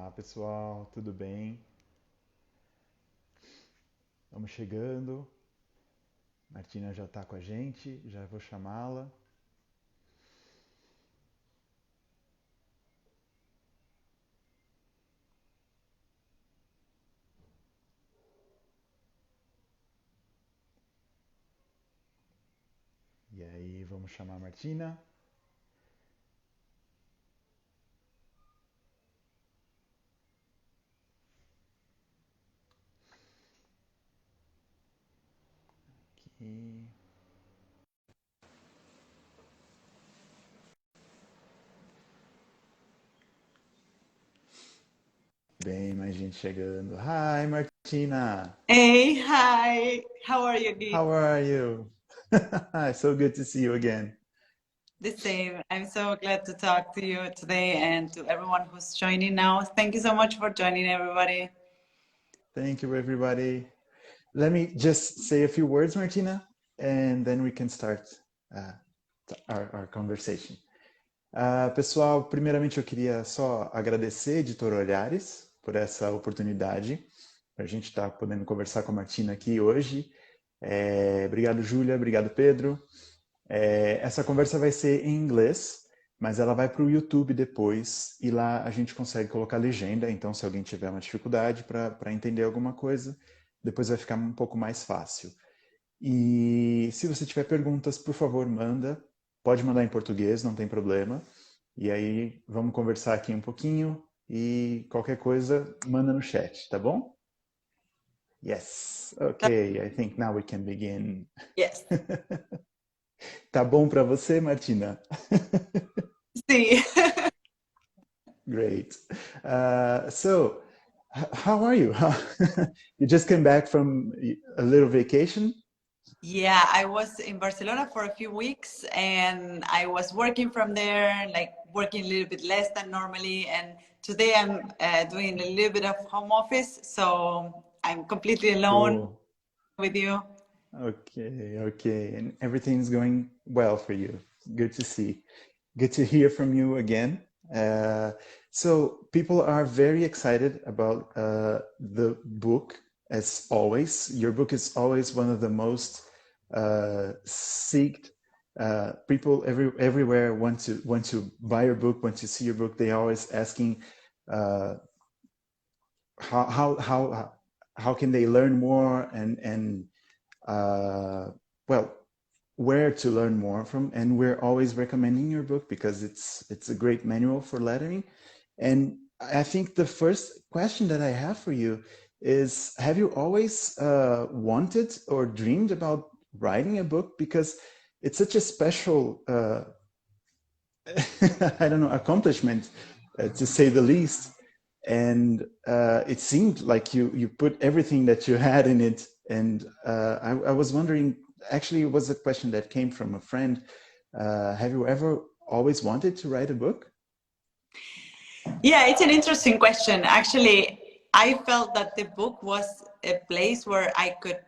Olá, pessoal, tudo bem? Vamos chegando. Martina já está com a gente, já vou chamá-la. E aí, vamos chamar a Martina. Aqui. Bem, mais gente chegando. Hi, Martina. Hey, hi. How are you, Gui? How are you? So good to see you again. The same. I'm so glad to talk to you today and to everyone who's joining now. Thank you so much for joining, everybody. Thank you, everybody. Let me just say a few words, Martina, and then we can start uh, our conversation. Pessoal, primeiramente eu queria só agradecer, editor Olhares, por essa oportunidade, para a gente estar podendo conversar com a Martina aqui hoje. Obrigado, Júlia, obrigado, Pedro. Essa conversa vai ser em inglês, mas ela vai para o YouTube depois, e lá a gente consegue colocar legenda, então se alguém tiver uma dificuldade para entender alguma coisa, depois vai ficar um pouco mais fácil. E se você tiver perguntas, por favor, manda. Pode mandar em português, não tem problema. E aí vamos conversar aqui um pouquinho e qualquer coisa manda no chat, tá bom? Yes. Okay, I think now we can begin. Yes. Tá bom para você, Martina? See. Great. So, how are you? You just came back from a little vacation? Yeah, I was in Barcelona for a few weeks and I was working from there, like working a little bit less than normally. And today I'm doing a little bit of home office, so I'm completely alone Cool. with you. Okay. And everything's going well for you. Good to see. Good to hear from you again. So people are very excited about the book, as always. Your book is always one of the most seeked. People everywhere want to buy your book, want to see your book. They always asking how can they learn more and well, where to learn more from, and we're always recommending your book because it's a great manual for lettering. And I think the first question that I have for you is, have you always wanted or dreamed about writing a book? Because it's such a special I don't know, accomplishment, to say the least. And it seemed like you put everything that you had in it. And I was wondering, actually, it was a question that came from a friend. Have you ever always wanted to write a book? Yeah, it's an interesting question. Actually, I felt that the book was a place where I could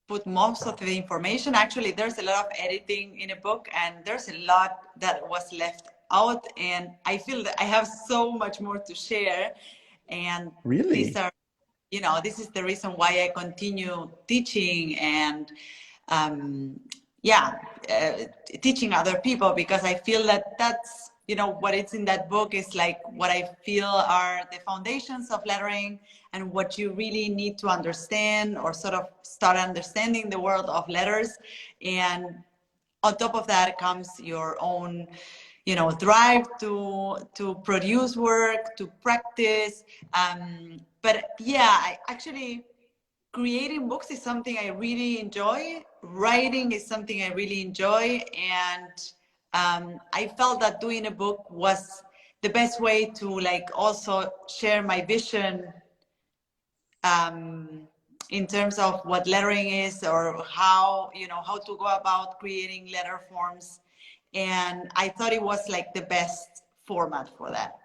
put most of the information. Actually, there's a lot of editing in a book and there's a lot that was left out. And I feel that I have so much more to share. And these Really? are, this is the reason why I continue teaching and teaching other people, because I feel that that's, what it's in that book is like what I feel are the foundations of lettering and what you really need to understand or sort of start understanding the world of letters. And on top of that comes your own, drive to produce work, to practice. But yeah, I actually, creating books is something I really enjoy. Writing is something I really enjoy. And I felt that doing a book was the best way to also share my vision in terms of what lettering is, or how to go about creating letter forms. And I thought it was like the best format for that.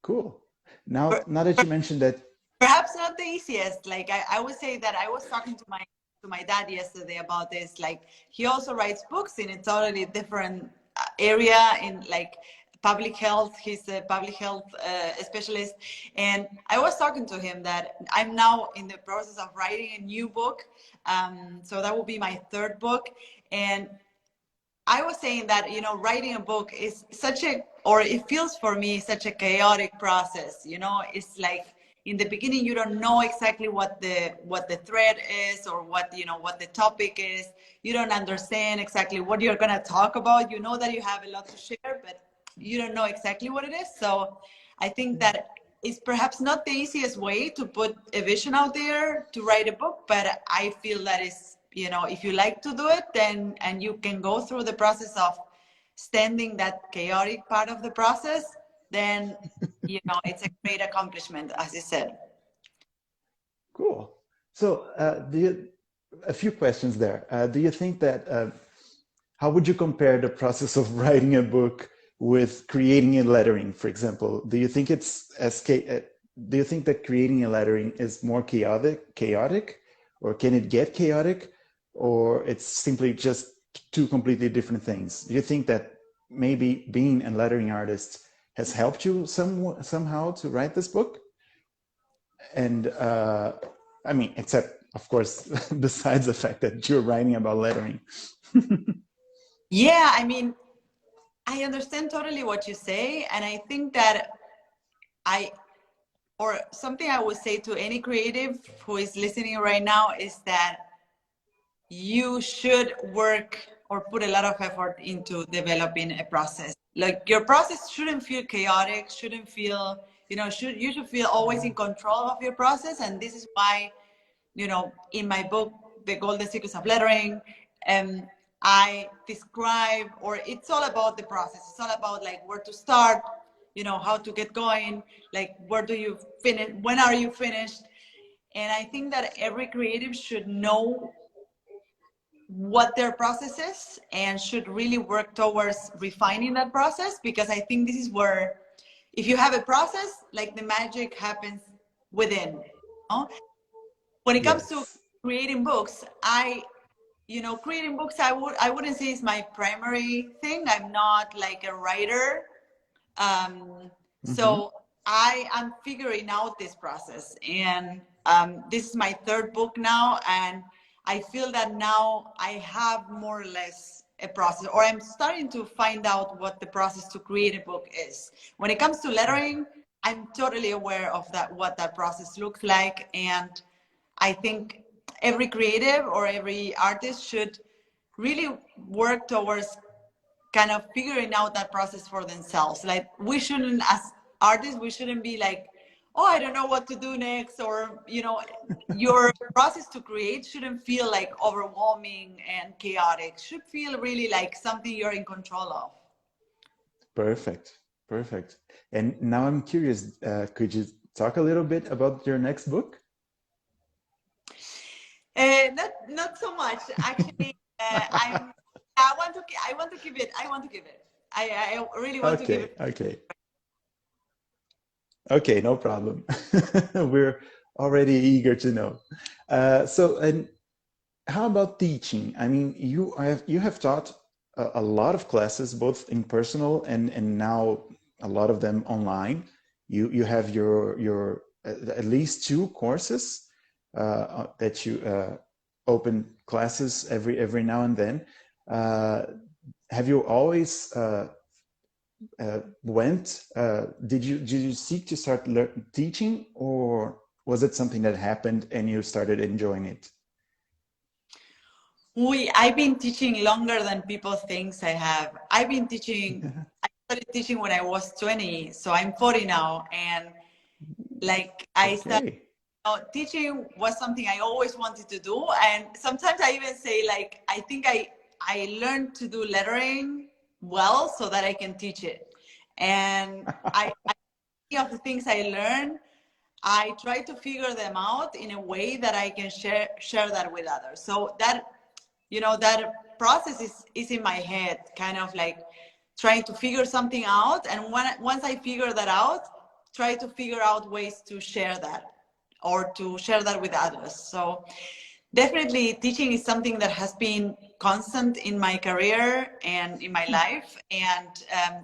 Cool. Now that you mentioned that. Perhaps not the easiest. Like I would say that I was talking to my dad yesterday about this. Like, he also writes books in a totally different area, in like public health. He's a public health specialist. And I was talking to him that I'm now in the process of writing a new book. So that will be my third book. And I was saying that, you know, writing a book is such a, or it feels for me, such a chaotic process. You know, it's like in the beginning, you don't know exactly what the thread is, or what, you know, what the topic is. You don't understand exactly what you're going to talk about. You know that you have a lot to share, but you don't know exactly what it is. So I think that it's perhaps not the easiest way to put a vision out there to write a book, but I feel that is, you know, if you like to do it, then, and you can go through the process of standing that chaotic part of the process, then, you know, it's a great accomplishment, as you said. Cool. So a few questions there. Do you think that, how would you compare the process of writing a book with creating a lettering, for example? Do you think it's do you think that creating a lettering is more chaotic, or can it get chaotic, or it's simply just two completely different things? Do you think that maybe being a lettering artist has helped you somehow to write this book? And I mean, except of course, besides the fact that you're writing about lettering. Yeah, I mean, I understand totally what you say. And I think that or something I would say to any creative who is listening right now is that you should work or put a lot of effort into developing a process. Like, your process shouldn't feel chaotic, shouldn't feel, you know, you should feel always in control of your process. And this is why, you know, in my book, The Golden Secrets of Lettering, I describe, or it's all about the process. It's all about like where to start, you know, how to get going, like where do you finish, when are you finished? And I think that every creative should know what their process is and should really work towards refining that process, because I think this is where, if you have a process, like the magic happens within. You know? When it comes to creating books, creating books, I wouldn't say is my primary thing. I'm not like a writer. So I am figuring out this process, and this is my third book now, and I feel that now I have more or less a process, or I'm starting to find out what the process to create a book is. When it comes to lettering, I'm totally aware of that, what that process looks like. And I think every creative or every artist should really work towards kind of figuring out that process for themselves. Like, we shouldn't, as artists, we shouldn't be like, oh, I don't know what to do next, or, you know, your process to create shouldn't feel like overwhelming and chaotic. It should feel really like something you're in control of. Perfect. And now I'm curious, could you talk a little bit about your next book? Not so much, actually. I want to keep it. I really want to give it. Okay, no problem. We're already eager to know. And how about teaching? I mean, you have taught a lot of classes, both in personal and now a lot of them online. You have your at least 2 courses that you open classes every now and then. Have you always did you seek to start teaching, or was it something that happened and you started enjoying it? I've been teaching longer than people think I have. I've been teaching. I started teaching when I was 20, so I'm 40 now, and like I started. Teaching was something I always wanted to do, and sometimes I even say, like, I think I learned to do lettering well so that I can teach it. And many of the things I learned, I try to figure them out in a way that I can share that with others. So that, you know, that process is in my head, kind of like trying to figure something out. And once I figure that out, try to figure out ways to share that, or to share that with others. So Definitely, teaching is something that has been constant in my career and in my life. And,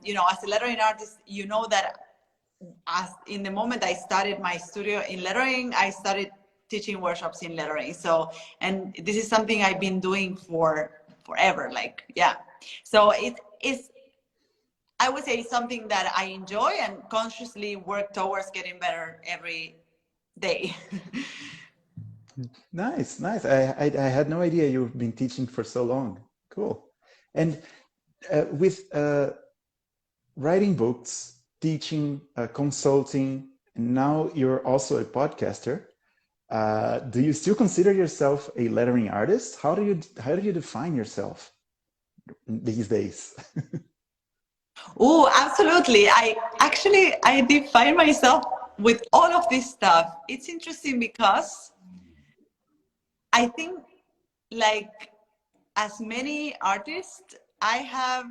you know, as a lettering artist, you know that as in the moment I started my studio in lettering, I started teaching workshops in lettering. So, and this is something I've been doing for forever. Like, yeah. So it is, I would say, something that I enjoy and consciously work towards getting better every day. Nice, nice. I had no idea you've been teaching for so long. Cool. And with writing books, teaching, consulting, and now you're also a podcaster. Do you still consider yourself a lettering artist? How do you define yourself these days? Oh, absolutely. I define myself with all of this stuff. It's interesting because I think, like, as many artists, I have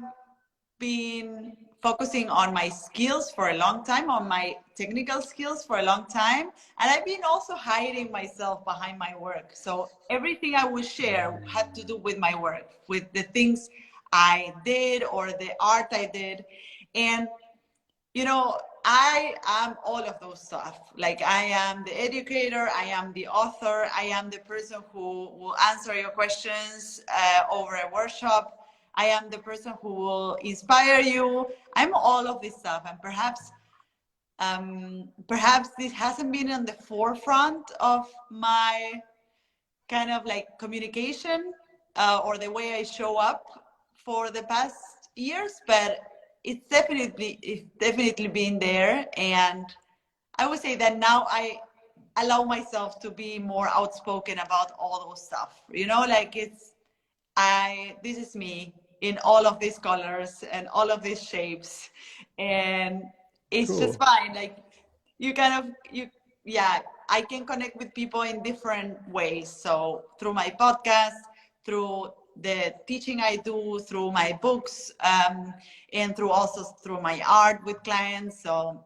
been focusing on my skills for a long time, on my technical skills for a long time. And I've been also hiding myself behind my work. So everything I would share had to do with my work, with the things I did or the art I did. And you know, I am all of those stuff. Like, I am the educator, I am the author, I am the person who will answer your questions over a workshop. I am the person who will inspire you. I'm all of this stuff. And perhaps this hasn't been on the forefront of my kind of like communication or the way I show up for the past years, but it's definitely been there. And I would say that now I allow myself to be more outspoken about all those stuff. You know, like this is me in all of these colors and all of these shapes, and it's just Cool. fine. Like, yeah, I can connect with people in different ways. So through my podcast, through the teaching I do, through my books, and through my art with clients. So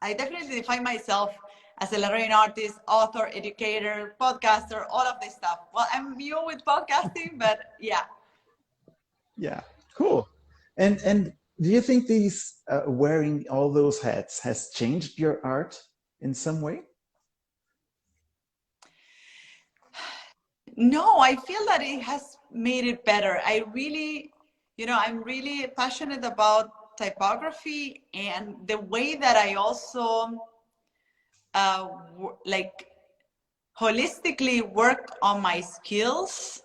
I definitely define myself as a lettering artist, author, educator, podcaster, all of this stuff. Well, I'm new with podcasting, but yeah. Yeah, cool. And do you think these wearing all those hats has changed your art in some way? No, I feel that it has made it better. I'm really passionate about typography and the way that I also like holistically work on my skills,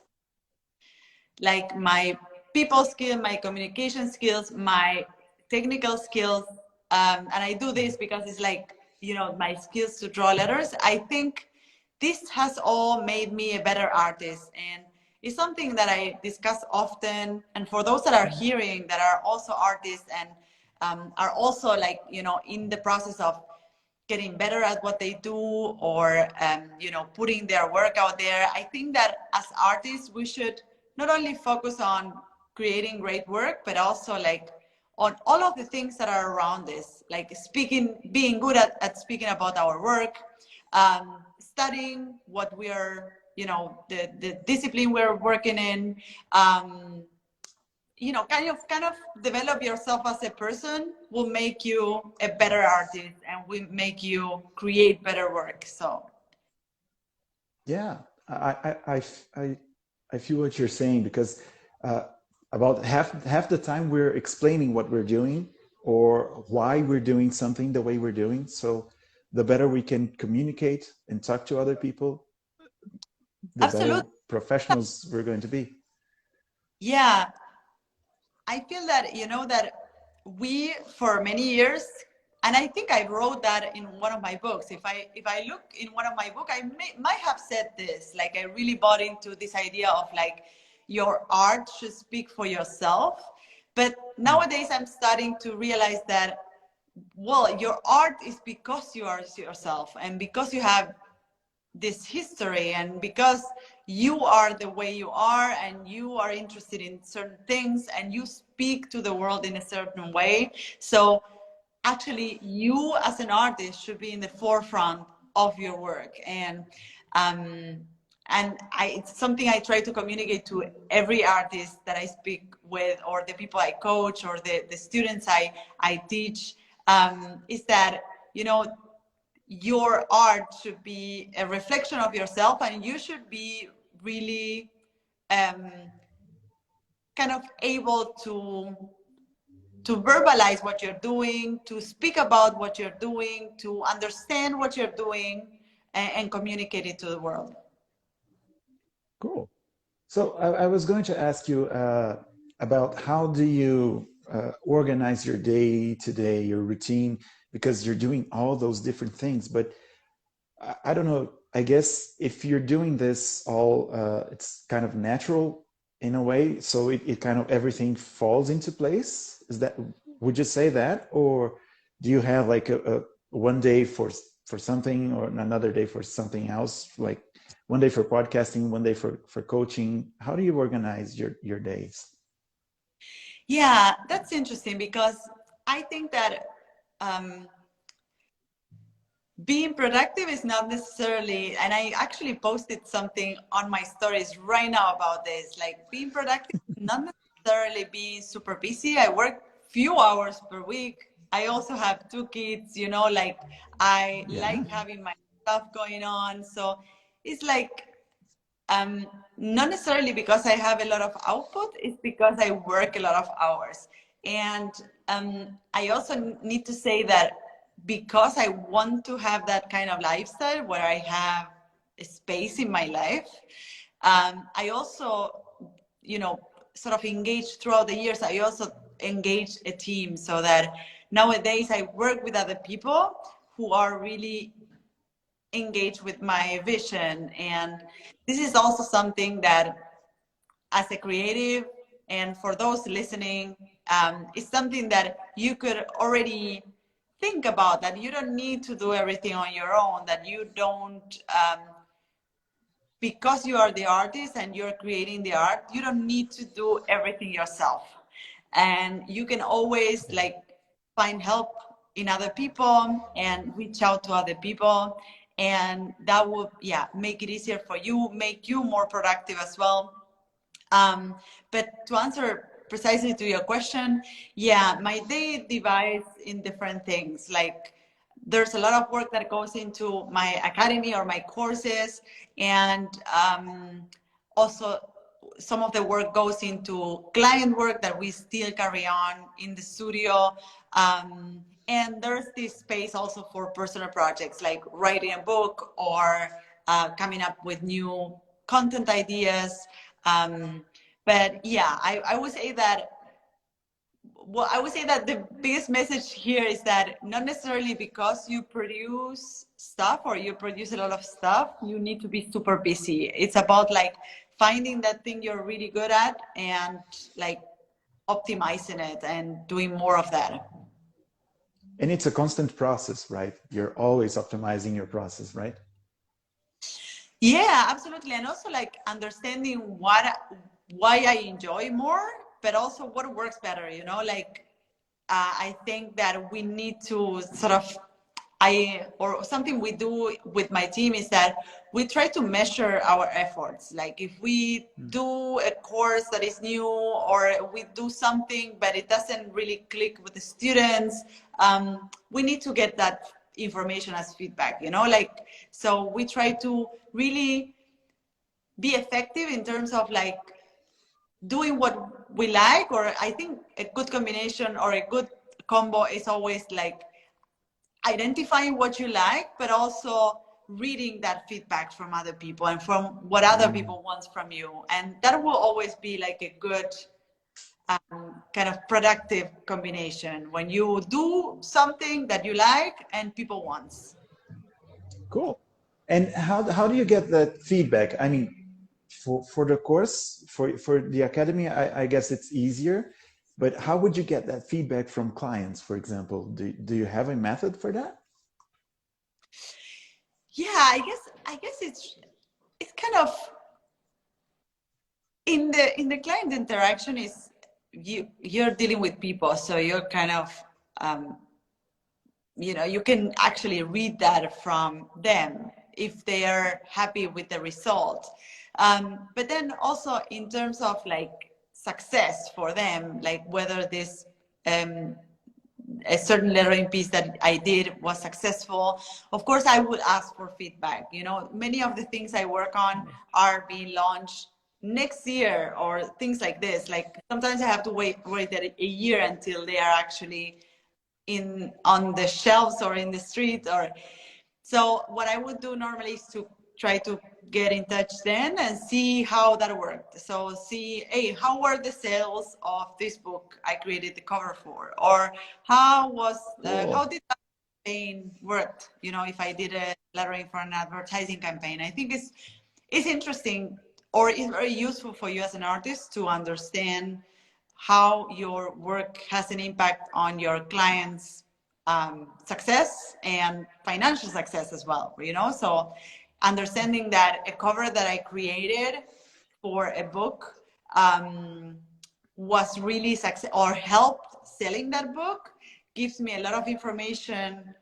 like my people skill, my communication skills, my technical skills. And I do this because it's like, you know, my skills to draw letters. I think this has all made me a better artist. And it's something that I discuss often. And for those that are hearing that are also artists and are also like, you know, in the process of getting better at what they do or, you know, putting their work out there, I think that as artists, we should not only focus on creating great work, but also like on all of the things that are around this, like speaking, being good at speaking about our work, studying what we are, you know, the discipline we're working in, you know, kind of develop yourself as a person will make you a better artist and will make you create better work. So Yeah, I feel what you're saying because uh, about half the time we're explaining what we're doing or why we're doing something the way we're doing. So the better we can communicate and talk to other people, the better absolutely. professionals we're going to be. Yeah, I feel that, you know, that we for many years, and I think I wrote that in one of my books. If I look in one of my book, might have said this. Like, I really bought into this idea of like your art should speak for yourself. But nowadays, I'm starting to realize that, well, your art is because you are yourself and because you have this history and because you are the way you are and you are interested in certain things and you speak to the world in a certain way. So actually you as an artist should be in the forefront of your work. And it's something I try to communicate to every artist that I speak with, or the people I coach, or the students I teach, is that, you know, your art should be a reflection of yourself, and you should be really kind of able to verbalize what you're doing, to speak about what you're doing, to understand what you're doing, and communicate it to the world. Cool. So I was going to ask you about how do you organize your day to day, your routine, because you're doing all those different things. But I don't know, I guess if you're doing this all, it's kind of natural in a way. So it kind of everything falls into place. Is that, would you say that? Or do you have like a one day for something or another day for something else? Like one day for podcasting, one day for coaching. How do you organize your days? Yeah, that's interesting, because I think that being productive is not necessarily, and I actually posted something on my stories right now about this, like being productive, not necessarily being super busy. I work few hours per week. I also have 2 kids, you know, like I like having my stuff going on. So it's like, not necessarily because I have a lot of output, it's because I work a lot of hours. And I also need to say that because I want to have that kind of lifestyle where I have a space in my life, I also, you know, sort of engage throughout the years. I also engage a team, so that nowadays I work with other people who are really engaged with my vision. And this is also something that, as a creative, and for those listening, it's something that you could already think about, that you don't need to do everything on your own, that you don't, because you are the artist and you're creating the art, you don't need to do everything yourself. And you can always like find help in other people and reach out to other people. And that will, make it easier for you, make you more productive as well. But to answer precisely to your question, my day divides in different things. Like, there's a lot of work that goes into my academy or my courses, and also some of the work goes into client work that we still carry on in the studio. And there's this space also for personal projects, like writing a book or coming up with new content ideas. But I would say that, the biggest message here is that not necessarily because you produce stuff or you produce a lot of stuff, you need to be super busy. It's about like finding that thing you're really good at and like optimizing it and doing more of that. And it's a constant process, right? You're always optimizing your process, right? Yeah, absolutely. And also like understanding why I enjoy more, but also what works better, you know, like I think that we need to sort of, or something we do with my team is that we try to measure our efforts. Like if we do a course that is new, or we do something, but it doesn't really click with the students, we need to get that information as feedback, you know, like, so we try to really be effective in terms of like doing what we like. Or I think a good combination or a good combo is always like identifying what you like, but also reading that feedback from other people and from what other people want from you. And that will always be like a good kind of productive combination, when you do something that you like and people want. Cool. And how do you get that feedback? I mean, for the course, for the academy, I guess it's easier. But how would you get that feedback from clients, for example? Do you have a method for that? Yeah, I guess it's kind of in the client interaction is you're dealing with people, so you're kind of you know, you can actually read that from them. if they are happy with the result. But then also in terms of like success for them, like whether this a certain lettering piece that I did was successful. Of course, I would ask for feedback. You know, many of the things I work on are being launched next year or things like this. Like sometimes I have to wait a year until they are actually on the shelves or in the street. Or so what I would do normally is to try to get in touch then and see how that worked. So see, hey, how were the sales of this book I created the cover for? Or how did that campaign worked? You know, if I did a lettering for an advertising campaign, I think it's interesting, or it's very useful for you as an artist to understand how your work has an impact on your clients' success and financial success as well, you know? So understanding that a cover that I created for a book was really success or helped selling that book gives me a lot of information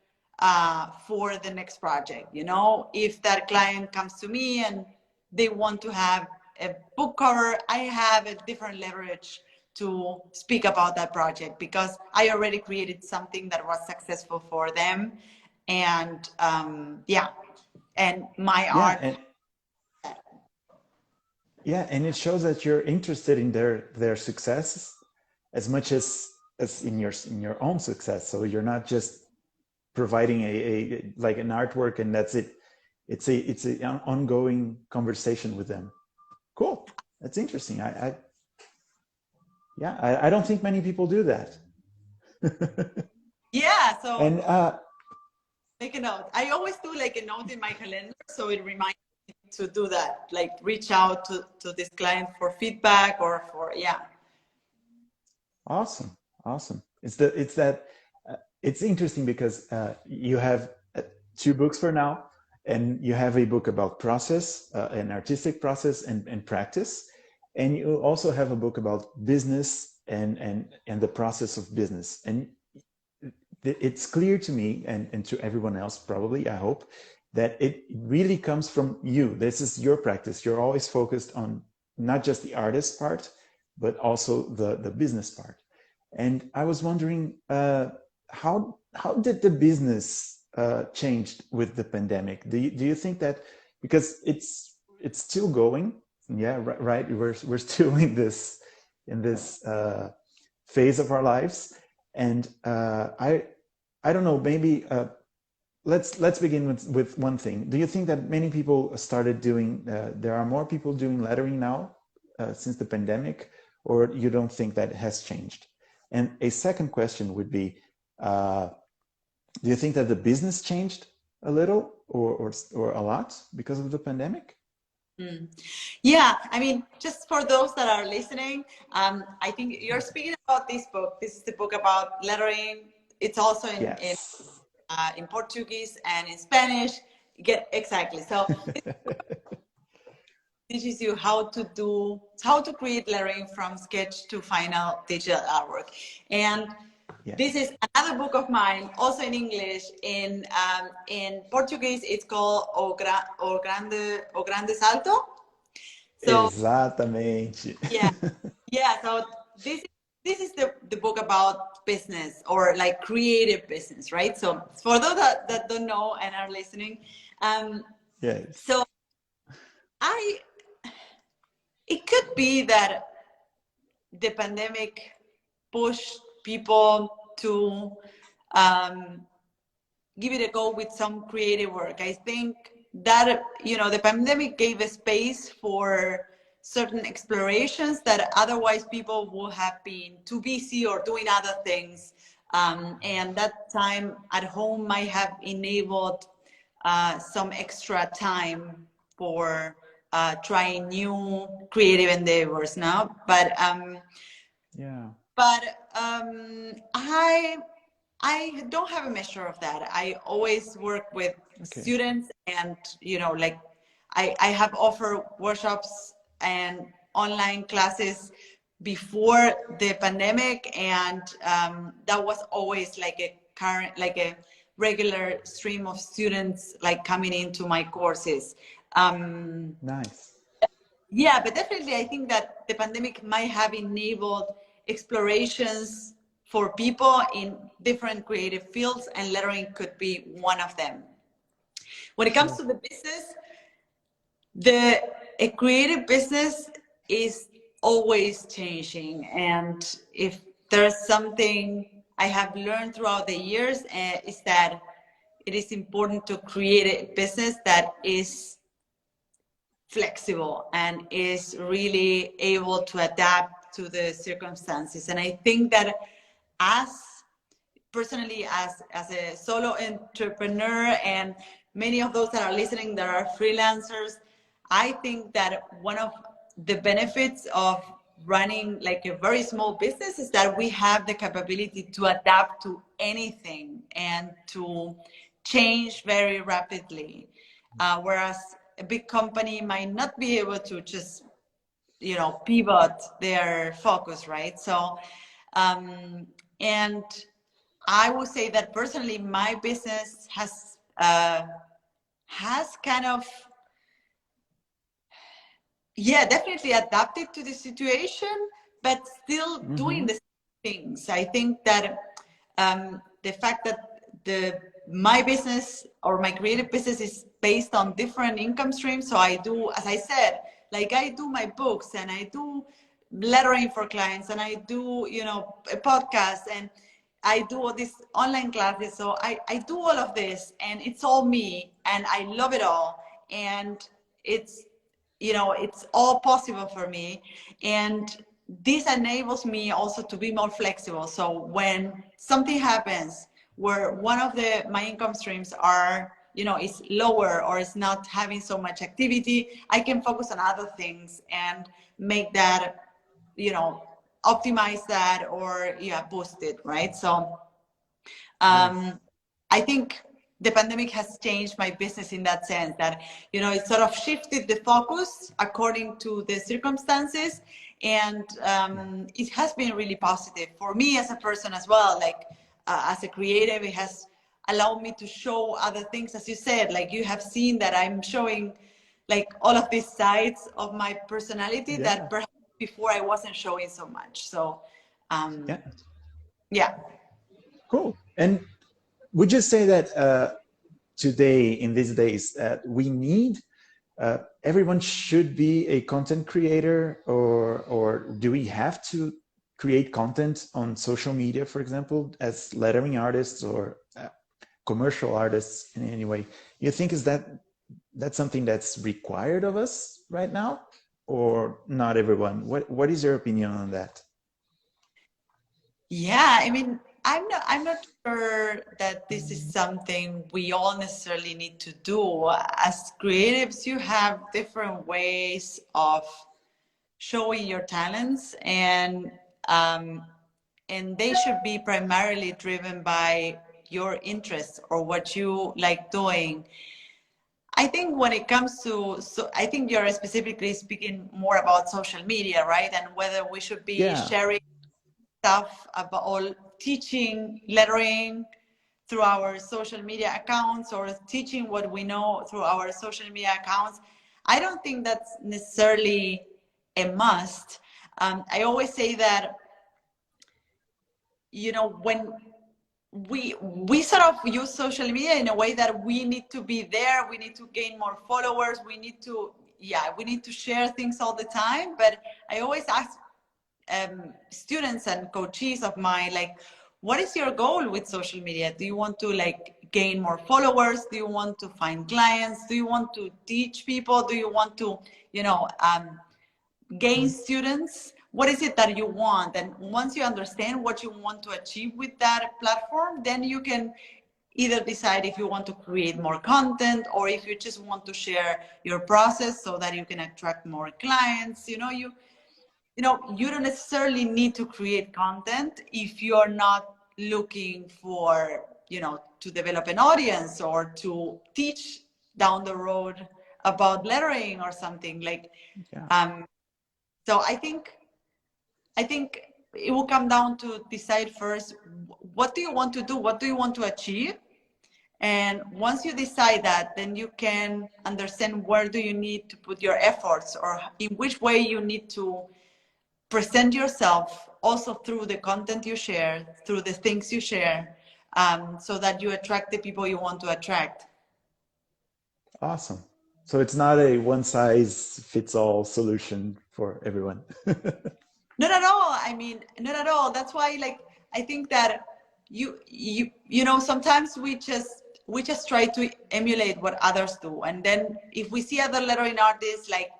for the next project. You know, if that client comes to me and they want to have a book cover, I have a different leverage to speak about that project because I already created something that was successful for them. And and my art. And it shows that you're interested in their success as much as in your own success. So you're not just providing a like an artwork and that's it. It's an ongoing conversation with them. Cool. That's interesting. I don't think many people do that. Yeah. So and make a note. I always do like a note in my calendar, so it reminds me to do that. Like reach out to this client for feedback or for Awesome. It's interesting because you have 2 books for now, and you have a book about process, an artistic process and practice, and you also have a book about business and the process of business. And it's clear to me and to everyone else probably, I hope, that it really comes from you. This is your practice. You're always focused on not just the artist part, but also the business part. And I was wondering, how did the business change with the pandemic? Do you think that, because it's still going, right? We're still in this phase of our lives, and I don't know, maybe let's begin with one thing. Do you think that many people started doing, there are more people doing lettering now since the pandemic, or you don't think that has changed? And a second question would be, do you think that the business changed a little or a lot because of the pandemic? Yeah, I mean, just for those that are listening, I think you're speaking about this book. This is the book about lettering. It's also in Portuguese and in Spanish. Exactly. So teaches you how to create lettering from sketch to final digital artwork. And this is another book of mine, also in English. In Portuguese, it's called O Grande Salto. So, exatamente. So this is the book about business, or like creative business, right? So for those that don't know and are listening, so it could be that the pandemic pushed people to give it a go with some creative work. I think that, the pandemic gave a space for certain explorations that otherwise people would have been too busy or doing other things. And that time at home might have enabled some extra time for trying new creative endeavors now. But I don't have a measure of that. I always work with students, and I have offered workshops and online classes before the pandemic, and that was always like a regular stream of students like coming into my courses. Nice. Yeah, but definitely I think that the pandemic might have enabled explorations for people in different creative fields, and lettering could be one of them. When it comes to the business, a creative business is always changing. And if there's something I have learned throughout the years, is that it is important to create a business that is flexible and is really able to adapt to the circumstances. And I think that as personally, as a solo entrepreneur, and many of those that are listening that are freelancers, I think that one of the benefits of running like a very small business is that we have the capability to adapt to anything and to change very rapidly. Whereas a big company might not be able to just, pivot their focus, right? So, and I would say that personally, my business has kind of, definitely adapted to the situation, but still doing the same things. I think that the fact that my business or my creative business is based on different income streams. So I do, as I said, like I do my books and I do lettering for clients and I do, a podcast and I do all these online classes. So I do all of this and it's all me and I love it all. And it's all possible for me. And this enables me also to be more flexible. So when something happens where one of my income streams are, is lower or is not having so much activity, I can focus on other things and make that, optimize that or boost it, right? So I think the pandemic has changed my business in that sense that, it sort of shifted the focus according to the circumstances. And it has been really positive for me as a person as well. Like as a creative, it has allowed me to show other things. As you said, like you have seen that I'm showing like all of these sides of my personality that perhaps before I wasn't showing so much. So Cool. And would you say that today, in these days, we need, everyone should be a content creator, or do we have to create content on social media, for example, as lettering artists or commercial artists in any way? You think that's something that's required of us right now, or not everyone? What is your opinion on that? Yeah, I mean, I'm not sure that this is something we all necessarily need to do. As creatives, you have different ways of showing your talents, and they should be primarily driven by your interests or what you like doing. I think when it comes to, I think you're specifically speaking more about social media, right? And whether we should be sharing stuff about all teaching lettering through our social media accounts or teaching what we know through our social media accounts. I don't think that's necessarily a must. I always say that, when we sort of use social media in a way that we need to be there, we need to gain more followers, we need to share things all the time. But I always ask students and coaches of mine, like, what is your goal with social media? Do you want to like gain more followers? Do you want to find clients? Do you want to teach people? Do you want to, gain students? What is it that you want? And once you understand what you want to achieve with that platform, then you can either decide if you want to create more content or if you just want to share your process so that you can attract more clients. You don't necessarily need to create content if you're not looking for, to develop an audience or to teach down the road about lettering or something like. So I think it will come down to decide first, what do you want to do? What do you want to achieve? And once you decide that, then you can understand where do you need to put your efforts, or in which way you need to present yourself, also through the content you share, through the things you share, so that you attract the people you want to attract. Awesome. So it's not a one-size-fits-all solution for everyone. Not at all. I mean, not at all. That's why, like, I think that you know, sometimes we just try to emulate what others do, and then if we see other lettering artists like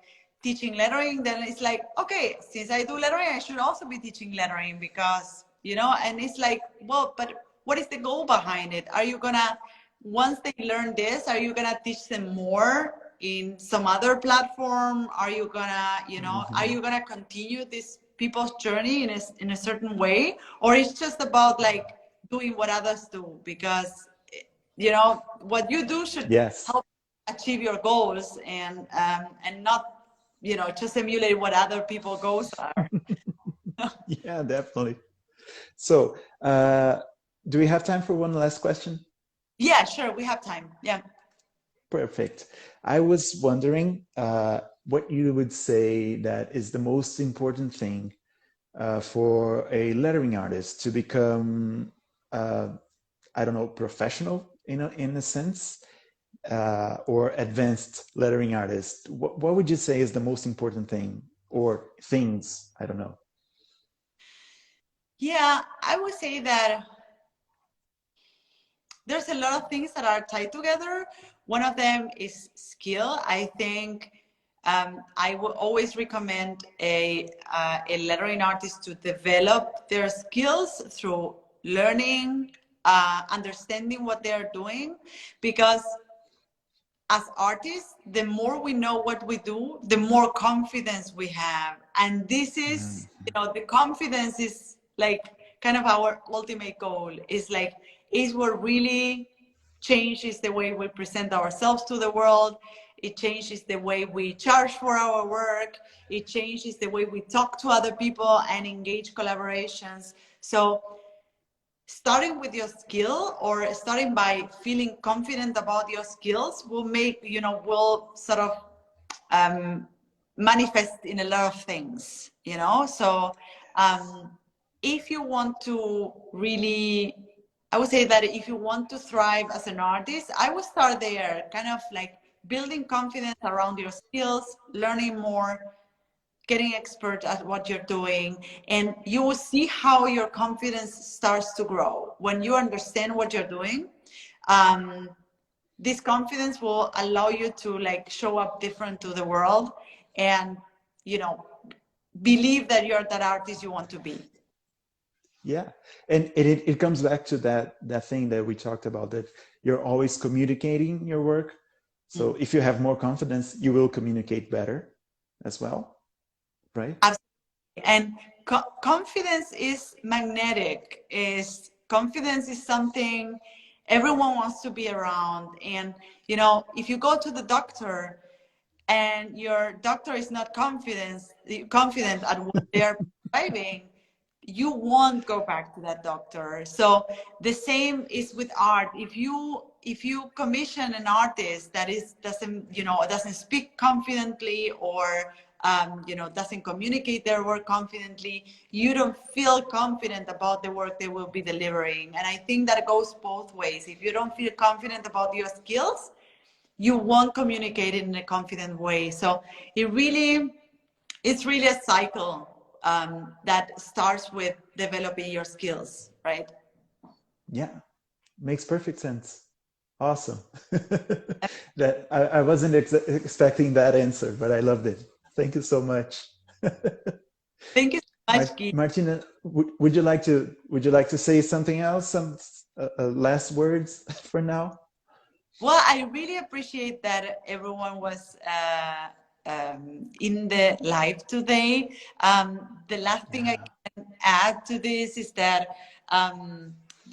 teaching lettering, then it's like, okay, since I do lettering, I should also be teaching lettering, because, you know, and it's like, well, but what is the goal behind it? Are you gonna, once they learn this, are you gonna teach them more in some other platform? Are you gonna, you know, are you gonna continue this people's journey in a certain way, or it's just about like doing what others do? Because, you know, what you do should help achieve your goals, and not, you know, just emulate what other people's goals are. Yeah, definitely. So, do we have time for one last question? Yeah, sure, we have time. Yeah. Perfect. I was wondering what you would say that is the most important thing for a lettering artist to become, I don't know, professional in a sense, or advanced lettering artist. What would you say is the most important thing, or things? I don't know. Yeah, I would say that there's a lot of things that are tied together. One of them is skill. I think I will always recommend a lettering artist to develop their skills through learning, understanding what they're doing, because as artists, the more we know what we do, the more confidence we have. And this is, you know, the confidence is like kind of our ultimate goal. Is like, is what really changes the way we present ourselves to the world. It changes the way we charge for our work. It changes the way we talk to other people and engage collaborations. So starting with your skill, or starting by feeling confident about your skills, will make, you know, will sort of manifest in a lot of things, you know. So if you want to really, I would say that if you want to thrive as an artist, I would start there, kind of like building confidence around your skills, learning more, getting expert at what you're doing, and you will see how your confidence starts to grow when you understand what you're doing. This confidence will allow you to like show up different to the world, and, you know, believe that you're that artist you want to be. Yeah, and it comes back to that thing that we talked about, that you're always communicating your work. So if you have more confidence, you will communicate better as well. Right? Absolutely. And confidence is magnetic. Confidence is something everyone wants to be around. And, you know, if you go to the doctor and your doctor is not confident at what they're prescribing, you won't go back to that doctor. So the same is with art. If you commission an artist that doesn't speak confidently, or doesn't communicate their work confidently, you don't feel confident about the work they will be delivering. And I think that goes both ways. If you don't feel confident about your skills, you won't communicate it in a confident way. So it's really a cycle that starts with developing your skills, right? Yeah, makes perfect sense. Awesome. That I wasn't expecting that answer, but I loved it. Thank you so much. Thank you so much, Gui. Martina, would you like to say something else? Some last words for now? Well, I really appreciate that everyone was in the live today. The last thing I can add to this is that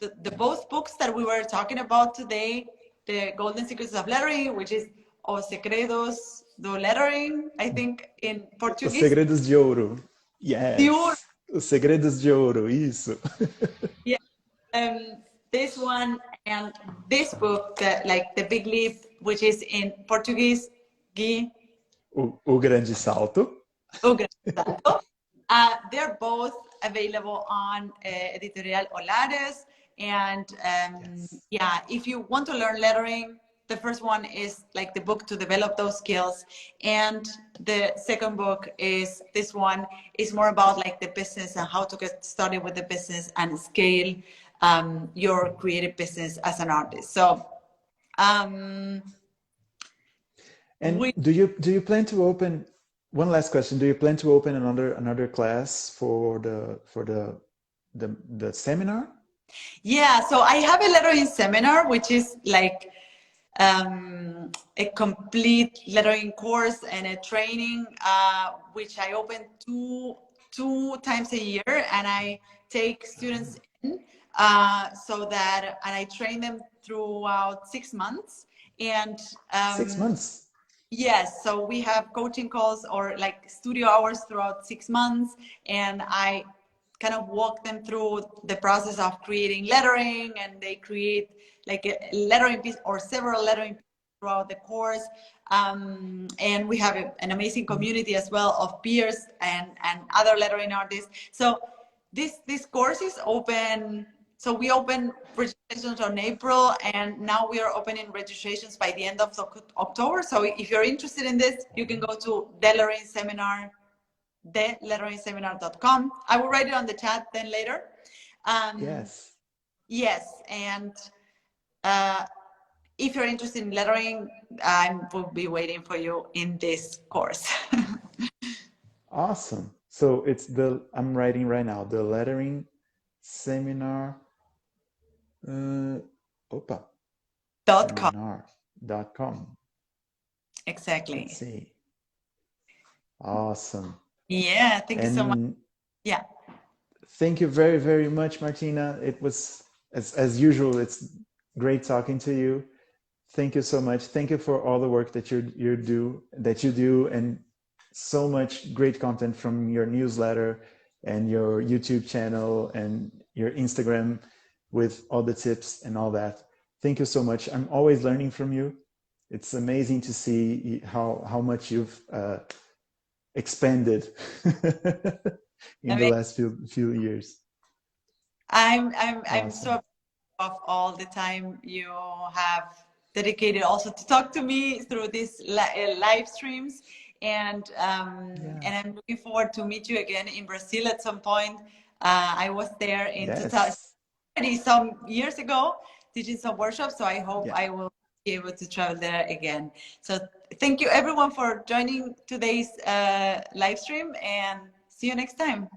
the both books that we were talking about today, the Golden Secrets of Lettering, which is Os Segredos do Lettering, I think in Portuguese. Os Segredos de Ouro. Yes. De Ouro. Os Segredos de Ouro, isso. Yeah. This one, And this book, like The Big Leap, which is in Portuguese, Gui, O Grande Salto. O Grande Salto. They're both available on Editorial Olhares. And yeah, if you want to learn lettering, the first one is like the book to develop those skills. And the second book is this one is more about like the business and how to get started with the business and scale your creative business as an artist. So, and do you plan to open, one last question, do you plan to open another class for the seminar? Yeah, so I have a lettering seminar, which is like a complete lettering course and a training, which I open two times a year, and I take students in so that, and I train them throughout 6 months. And 6 months? Yes, so we have coaching calls or like studio hours throughout 6 months, and I kind of walk them through the process of creating lettering, and they create like a lettering piece or several lettering pieces throughout the course. And we have an amazing community as well of peers and other lettering artists. So this course is open. So we open registrations on April, and now we are opening registrations by the end of October. So if you're interested in this, you can go to theletteringseminar.com. I will write it on the chat then later. Yes. Yes, and if you're interested in lettering, I will be waiting for you in this course. Awesome. So it's I'm writing right now, the lettering seminar. Seminar.com. Exactly. Let's see. Awesome. Yeah, thank you so much. Yeah. Thank you very, very much, Martina. It was, as usual, it's great talking to you. Thank you so much. Thank you for all the work that you do, and so much great content from your newsletter and your YouTube channel and your Instagram with all the tips and all that. Thank you so much. I'm always learning from you. It's amazing to see how much you've expanded in the last few years. I'm so proud of all the time you have dedicated also to talk to me through these live streams, and I'm looking forward to meet you again in Brazil at some point. I was there in 2000 some years ago teaching some workshops, so I hope I will be able to travel there again. So thank you everyone for joining today's live stream, and see you next time.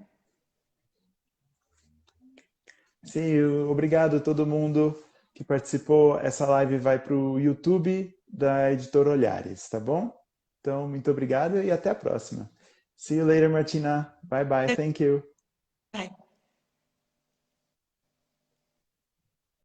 See you. Obrigado a todo mundo que participou. Essa live vai para o YouTube da editora Olhares, tá bom? Então, muito obrigado e até a próxima. See you later, Martina. Bye bye. Thank you. Bye.